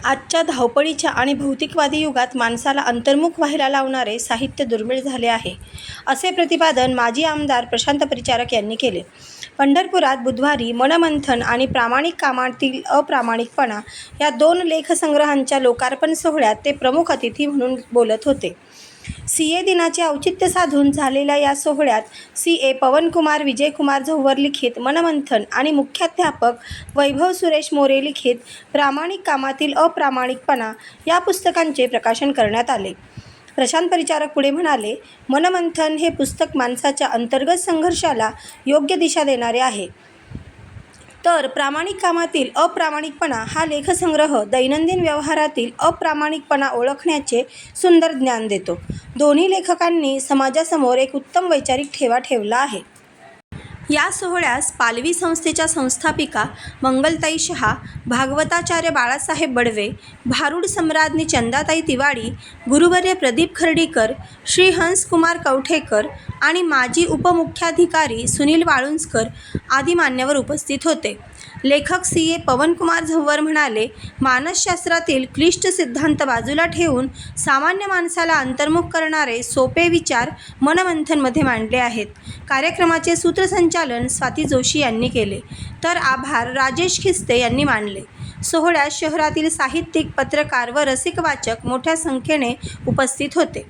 आजच्या धावपळीच्या आणि भौतिकवादी युगात माणसाला अंतर्मुख व्हायला लावणारे साहित्य दुर्मिळ झाले आहे, असे प्रतिपादन माजी आमदार प्रशांत परिचारक यांनी केले. पंढरपुरात बुधवारी मनमंथन आणि प्रामाणिक कामातील अप्रामाणिकपणा या 2 लेखसंग्रहांच्या लोकार्पण सोहळ्यात ते प्रमुख अतिथी म्हणून बोलत होते. CA दिनाचे औचित्य साधून झालेल्या या सोहळ्यात CA पवनकुमार विजयकुमार झंवर लिखित मनमंथन आणि मुख्याध्यापक वैभव सुरेश मोरे लिखित प्रामाणिक कामातील अप्रामाणिकपणा या पुस्तकांचे प्रकाशन करण्यात आले. प्रशांत परिचारक पुढे म्हणाले, मनमंथन हे पुस्तक माणसाच्या अंतर्गत संघर्षाला योग्य दिशा देणारे आहे, तर प्रामाणिक कामातील अप्रामाणिकपणा हा लेखसंग्रह दैनंदिन व्यवहारातील अप्रामाणिकपणा ओळखण्याचे सुंदर ज्ञान देतो. दोन्ही लेखकांनी समाजासमोर एक उत्तम वैचारिक ठेवा ठेवला आहे. या सोहळ्यास पालवी संस्थेच्या संस्थापिका मंगलताई शहा, भागवताचार्य बाळासाहेब बडवे, भारूड सम्राज्ञी चंदाताई तिवाडी, गुरुवर्य प्रदीप खर्डीकर, श्री हंसकुमार कवठेकर आणि माजी उपमुख्याधिकारी सुनील वाळुंजकर आदी मान्यवर उपस्थित होते. लेखक CA पवनकुमार झंवर म्हणाले, मानसशास्त्रातील क्लिष्ट सिद्धांत बाजूला ठेवून सामान्य माणसाला अंतर्मुख करणारे सोपे विचार मनमंथनमध्ये मांडले आहेत. कार्यक्रमाचे सूत्रसंचालन स्वाती जोशी यांनी केले, तर आभार राजेश खिस्ते यांनी मानले. सोहळ्यात शहरातील साहित्यिक, पत्रकार व रसिक वाचक मोठ्या संख्येने उपस्थित होते.